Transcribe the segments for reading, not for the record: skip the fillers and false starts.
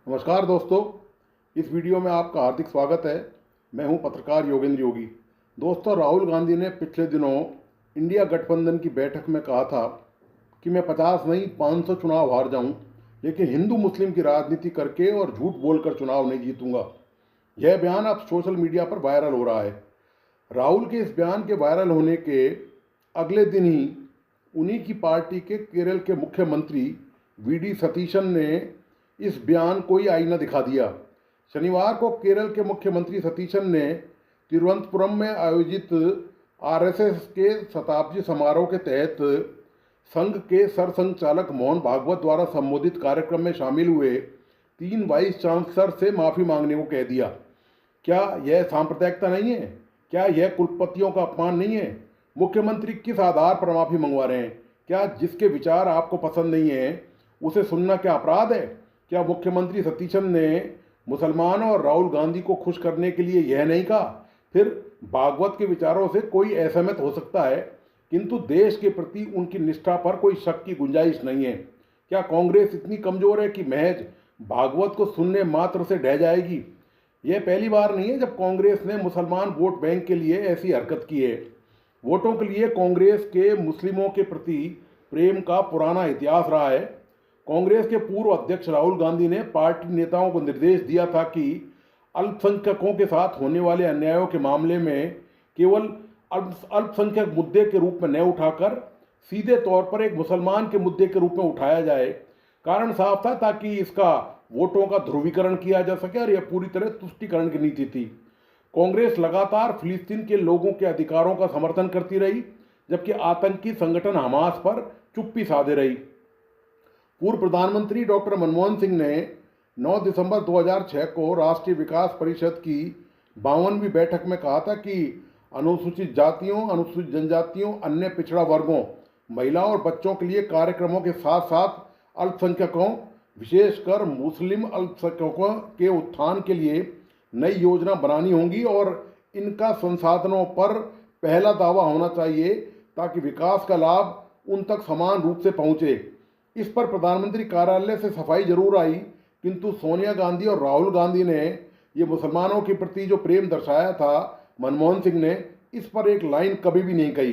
नमस्कार दोस्तों, इस वीडियो में आपका हार्दिक स्वागत है। मैं हूं पत्रकार योगेंद्र योगी। दोस्तों, राहुल गांधी ने पिछले दिनों इंडिया गठबंधन की बैठक में कहा था कि मैं 50 नहीं 500 चुनाव हार जाऊं, लेकिन हिंदू मुस्लिम की राजनीति करके और झूठ बोलकर चुनाव नहीं जीतूंगा। यह बयान अब सोशल मीडिया पर वायरल हो रहा है। राहुल के इस बयान के वायरल होने के अगले दिन ही उन्हीं की पार्टी के केरल के मुख्यमंत्री वीडी सतीशन ने इस बयान को ही आईना दिखा दिया। शनिवार को केरल के मुख्यमंत्री सतीशन ने तिरुवनंतपुरम में आयोजित आरएसएस के शताब्दी समारोह के तहत संघ के सरसंघचालक मोहन भागवत द्वारा संबोधित कार्यक्रम में शामिल हुए 3 वाइस चांसलर से माफ़ी मांगने को कह दिया। क्या यह सांप्रदायिकता नहीं है? क्या यह कुलपतियों का अपमान नहीं है? मुख्यमंत्री किस आधार पर माफ़ी मंगवा रहे हैं? क्या जिसके विचार आपको पसंद नहीं है उसे सुनना क्या अपराध है? क्या मुख्यमंत्री सतीशन ने मुसलमानों और राहुल गांधी को खुश करने के लिए यह नहीं कहा? फिर भागवत के विचारों से कोई असहमत हो सकता है, किंतु देश के प्रति उनकी निष्ठा पर कोई शक की गुंजाइश नहीं है। क्या कांग्रेस इतनी कमज़ोर है कि महज भागवत को सुनने मात्र से ढह जाएगी? यह पहली बार नहीं है जब कांग्रेस ने मुसलमान वोट बैंक के लिए ऐसी हरकत की है। वोटों के लिए कांग्रेस के मुस्लिमों के प्रति प्रेम का पुराना इतिहास रहा है। कांग्रेस के पूर्व अध्यक्ष राहुल गांधी ने पार्टी नेताओं को निर्देश दिया था कि अल्पसंख्यकों के साथ होने वाले अन्यायों के मामले में केवल अल्पसंख्यक मुद्दे के रूप में न उठाकर सीधे तौर पर एक मुसलमान के मुद्दे के रूप में उठाया जाए। कारण साफ था ताकि इसका वोटों का ध्रुवीकरण किया जा सके और यह पूरी तरह तुष्टीकरण की नीति थी। कांग्रेस लगातार फिलिस्तीन के लोगों के अधिकारों का समर्थन करती रही, जबकि आतंकी संगठन हमास पर चुप्पी साधे रही। पूर्व प्रधानमंत्री डॉक्टर मनमोहन सिंह ने 9 दिसंबर 2006 को राष्ट्रीय विकास परिषद की 52वीं बैठक में कहा था कि अनुसूचित जातियों, अनुसूचित जनजातियों, अन्य पिछड़ा वर्गों, महिलाओं और बच्चों के लिए कार्यक्रमों के साथ साथ अल्पसंख्यकों, विशेषकर मुस्लिम अल्पसंख्यकों के उत्थान के लिए नई योजना बनानी होगी और इनका संसाधनों पर पहला दावा होना चाहिए ताकि विकास का लाभ उन तक समान रूप से पहुंचे। इस पर प्रधानमंत्री कार्यालय से सफाई जरूर आई, किंतु सोनिया गांधी और राहुल गांधी ने ये मुसलमानों के प्रति जो प्रेम दर्शाया था, मनमोहन सिंह ने इस पर एक लाइन कभी भी नहीं कही।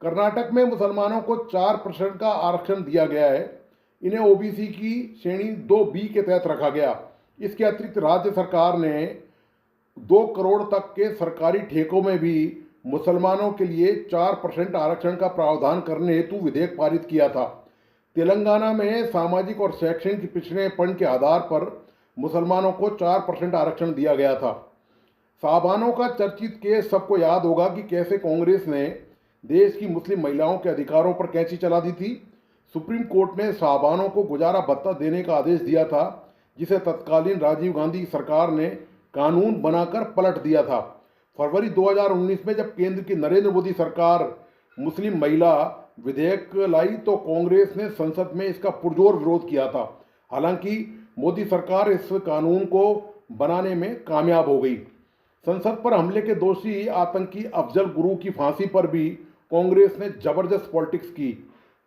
कर्नाटक में मुसलमानों को 4% का आरक्षण दिया गया है। इन्हें ओबीसी की श्रेणी 2B के तहत रखा गया। इसके अतिरिक्त राज्य सरकार ने 2 करोड़ तक के सरकारी ठेकों में भी मुसलमानों के लिए 4% आरक्षण का प्रावधान करने हेतु विधेयक पारित किया था। तेलंगाना में सामाजिक और शैक्षणिक पिछड़ेपन के आधार पर मुसलमानों को 4% आरक्षण दिया गया था। साहबानों का चर्चित केस सबको याद होगा कि कैसे कांग्रेस ने देश की मुस्लिम महिलाओं के अधिकारों पर कैंची चला दी थी। सुप्रीम कोर्ट ने साहबानों को गुजारा भत्ता देने का आदेश दिया था, जिसे तत्कालीन राजीव गांधी सरकार ने कानून बनाकर पलट दिया था। फरवरी 2019 में जब केंद्र की नरेंद्र मोदी सरकार मुस्लिम महिला विधेयक लाई तो कांग्रेस ने संसद में इसका पुरजोर विरोध किया था। हालांकि मोदी सरकार इस कानून को बनाने में कामयाब हो गई। संसद पर हमले के दोषी आतंकी अफजल गुरु की फांसी पर भी कांग्रेस ने जबरदस्त पॉलिटिक्स की।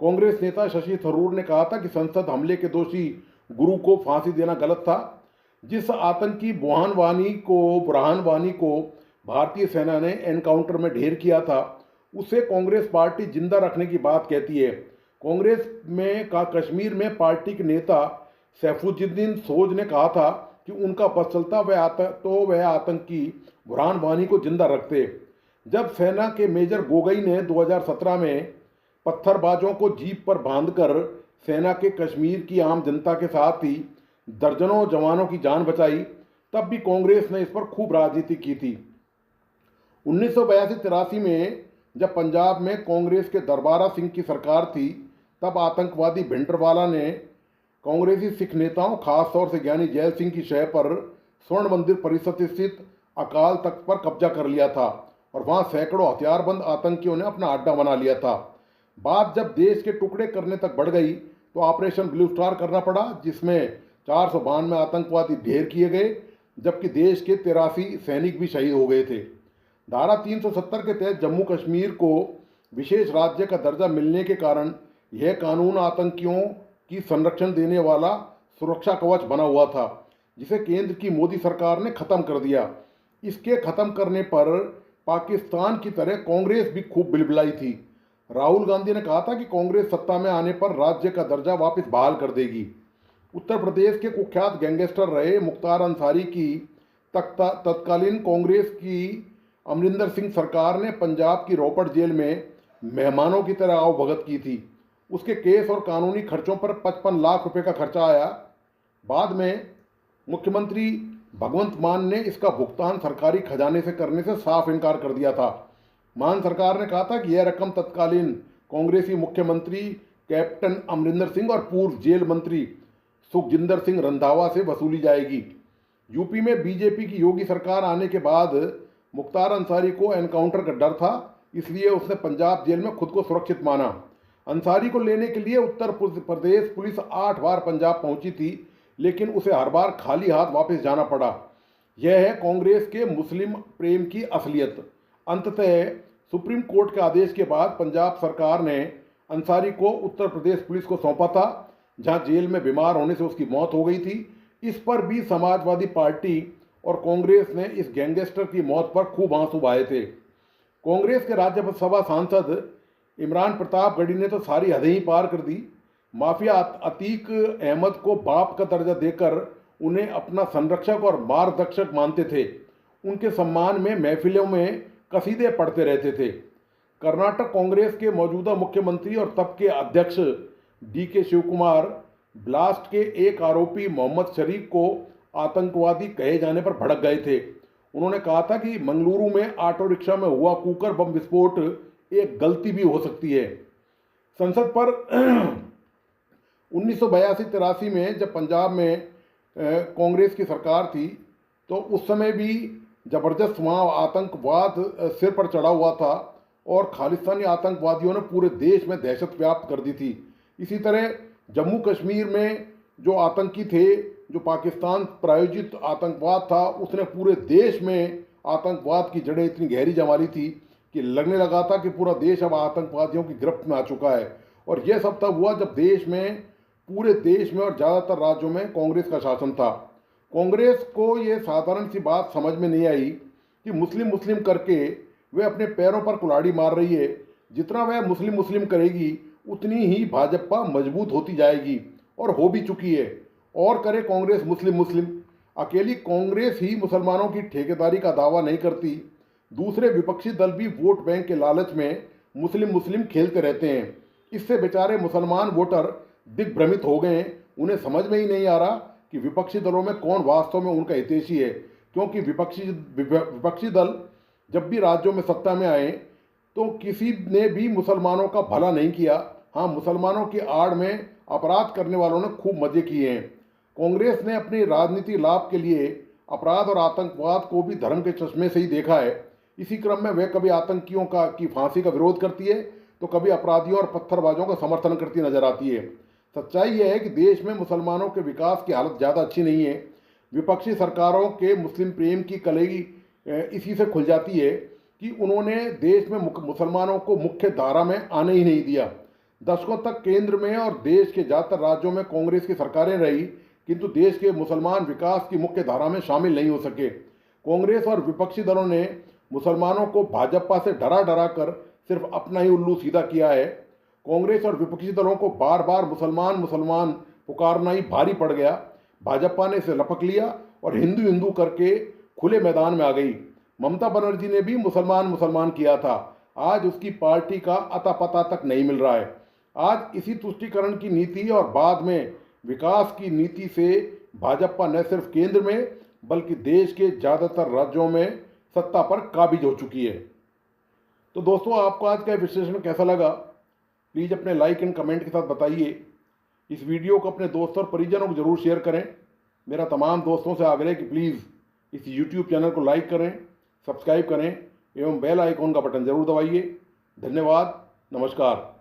कांग्रेस नेता शशि थरूर ने कहा था कि संसद हमले के दोषी गुरु को फांसी देना गलत था। जिस आतंकी बुरहान वानी को भारतीय सेना ने एनकाउंटर में ढेर किया था, उसे कांग्रेस पार्टी जिंदा रखने की बात कहती है। कांग्रेस में कश्मीर में पार्टी के नेता सैफुद्दीन सोज ने कहा था कि उनका बस चलता वह आतंकी बुरहान वानी को जिंदा रखते। जब सेना के मेजर गोगई ने 2017 में पत्थरबाजों को जीप पर बांधकर सेना के कश्मीर की आम जनता के साथ ही दर्जनों जवानों की जान बचाई, तब भी कांग्रेस ने इस पर खूब राजनीति की थी। 1982-83 में जब पंजाब में कांग्रेस के दरबारा सिंह की सरकार थी, तब आतंकवादी भिंडरवाला ने कांग्रेसी सिख नेताओं, खासतौर से ज्ञानी जैल सिंह की शय पर स्वर्ण मंदिर परिसर स्थित अकाल तख्त पर कब्जा कर लिया था और वहां सैकड़ों हथियारबंद आतंकियों ने अपना अड्डा बना लिया था। बात जब देश के टुकड़े करने तक बढ़ गई तो ऑपरेशन ब्लू स्टार करना पड़ा, जिसमें 492 आतंकवादी ढेर किए गए, जबकि देश के 83 सैनिक भी शहीद हो गए थे। धारा 370 के तहत जम्मू कश्मीर को विशेष राज्य का दर्जा मिलने के कारण यह कानून आतंकियों की संरक्षण देने वाला सुरक्षा कवच बना हुआ था। जिसे केंद्र की मोदी सरकार ने ख़त्म कर दिया। इसके ख़त्म करने पर पाकिस्तान की तरह कांग्रेस भी खूब बिलबिलाई थी। राहुल गांधी ने कहा था कि कांग्रेस सत्ता में आने पर राज्य का दर्जा वापस बहाल कर देगी। उत्तर प्रदेश के कुख्यात गैंगस्टर रहे मुख्तार अंसारी की तत्कालीन कांग्रेस की अमरिंदर सिंह सरकार ने पंजाब की रोपड़ जेल में मेहमानों की तरह आवभगत की थी। उसके केस और कानूनी खर्चों पर 55 लाख रुपए का खर्चा आया। बाद में मुख्यमंत्री भगवंत मान ने इसका भुगतान सरकारी खजाने से करने से साफ इनकार कर दिया था। मान सरकार ने कहा था कि यह रकम तत्कालीन कांग्रेसी मुख्यमंत्री कैप्टन अमरिंदर सिंह और पूर्व जेल मंत्री सुखजिंदर सिंह रंधावा से वसूली जाएगी। यूपी में बीजेपी की योगी सरकार आने के बाद मुख्तार अंसारी को एनकाउंटर का डर था, इसलिए उसने पंजाब जेल में खुद को सुरक्षित माना। अंसारी को लेने के लिए उत्तर प्रदेश पुलिस 8 बार पंजाब पहुंची थी, लेकिन उसे हर बार खाली हाथ वापस जाना पड़ा। यह है कांग्रेस के मुस्लिम प्रेम की असलियत। अंततः सुप्रीम कोर्ट के आदेश के बाद पंजाब सरकार ने अंसारी को उत्तर प्रदेश पुलिस को सौंपा था, जहां जेल में बीमार होने से उसकी मौत हो गई थी। इस पर भी समाजवादी पार्टी और कांग्रेस ने इस गैंगस्टर की मौत पर खूब आंसू बहाए थे। कांग्रेस के राज्यसभा सांसद इमरान प्रताप गढ़ी ने तो सारी हदें ही पार कर दी। माफिया अतीक अहमद को बाप का दर्जा देकर उन्हें अपना संरक्षक और मार्गदर्शक मानते थे। उनके सम्मान में महफिलों में कसीदे पढ़ते रहते थे। कर्नाटक कांग्रेस के मौजूदा मुख्यमंत्री और तब के अध्यक्ष DK शिवकुमार ब्लास्ट के एक आरोपी मोहम्मद शरीफ को आतंकवादी कहे जाने पर भड़क गए थे। उन्होंने कहा था कि मंगलुरु में ऑटो रिक्शा में हुआ कुकर बम विस्फोट एक गलती भी हो सकती है। संसद पर 1982-83 में जब पंजाब में कांग्रेस की सरकार थी, तो उस समय भी ज़बरदस्त वहाँ आतंकवाद सिर पर चढ़ा हुआ था और खालिस्तानी आतंकवादियों ने पूरे देश में दहशत व्याप्त कर दी थी। इसी तरह जम्मू कश्मीर में जो आतंकी थे, जो पाकिस्तान प्रायोजित आतंकवाद था, उसने पूरे देश में आतंकवाद की जड़ें इतनी गहरी जमा ली थी कि लगने लगा था कि पूरा देश अब आतंकवादियों की गिरफ्त में आ चुका है। और यह सब तब हुआ जब पूरे देश में और ज़्यादातर राज्यों में कांग्रेस का शासन था। कांग्रेस को ये साधारण सी बात समझ में नहीं आई कि मुस्लिम मुस्लिम करके वे अपने पैरों पर कुल्हाड़ी मार रही है। जितना वह मुस्लिम मुस्लिम करेगी उतनी ही भाजपा मजबूत होती जाएगी, और हो भी चुकी है। और करे कांग्रेस मुस्लिम मुस्लिम, अकेली कांग्रेस ही मुसलमानों की ठेकेदारी का दावा नहीं करती। दूसरे विपक्षी दल भी वोट बैंक के लालच में मुस्लिम मुस्लिम खेलते रहते हैं। इससे बेचारे मुसलमान वोटर दिग्भ्रमित हो गए। उन्हें समझ में ही नहीं आ रहा कि विपक्षी दलों में कौन वास्तव में उनका हितैषी है, क्योंकि विपक्षी दल जब भी राज्यों में सत्ता में आए तो किसी ने भी मुसलमानों का भला नहीं किया। हाँ, मुसलमानों की आड़ में अपराध करने वालों ने खूब मजे किए हैं। कांग्रेस ने अपनी राजनीति लाभ के लिए अपराध और आतंकवाद को भी धर्म के चश्मे से ही देखा है। इसी क्रम में वह कभी आतंकियों की फांसी का विरोध करती है, तो कभी अपराधियों और पत्थरबाजों का समर्थन करती नजर आती है। सच्चाई यह है कि देश में मुसलमानों के विकास की हालत ज़्यादा अच्छी नहीं है। विपक्षी सरकारों के मुस्लिम प्रेम की कलेगी इसी से खुल जाती है कि उन्होंने देश में मुसलमानों को मुख्य धारा में आने ही नहीं दिया। दशकों तक केंद्र में और देश के ज़्यादातर राज्यों में कांग्रेस की सरकारें रही, किंतु देश के मुसलमान विकास की मुख्य धारा में शामिल नहीं हो सके। कांग्रेस और विपक्षी दलों ने मुसलमानों को भाजपा से डरा डरा कर सिर्फ अपना ही उल्लू सीधा किया है। कांग्रेस और विपक्षी दलों को बार बार मुसलमान मुसलमान पुकारना ही भारी पड़ गया। भाजपा ने इसे लपक लिया और हिंदू हिंदू करके खुले मैदान में आ गई। ममता बनर्जी ने भी मुसलमान मुसलमान किया था। आज उसकी पार्टी का अता पता तक नहीं मिल रहा है। आज इसी तुष्टीकरण की नीति और बाद में विकास की नीति से भाजपा न सिर्फ केंद्र में बल्कि देश के ज़्यादातर राज्यों में सत्ता पर काबिज हो चुकी है। तो दोस्तों, आपको आज का विश्लेषण कैसा लगा, प्लीज़ अपने लाइक एंड कमेंट के साथ बताइए। इस वीडियो को अपने दोस्तों और परिजनों को जरूर शेयर करें। मेरा तमाम दोस्तों से आग्रह है कि प्लीज़ इस यूट्यूब चैनल को लाइक करें, सब्सक्राइब करें एवं बेल आइकॉन का बटन जरूर दबाइए। धन्यवाद, नमस्कार।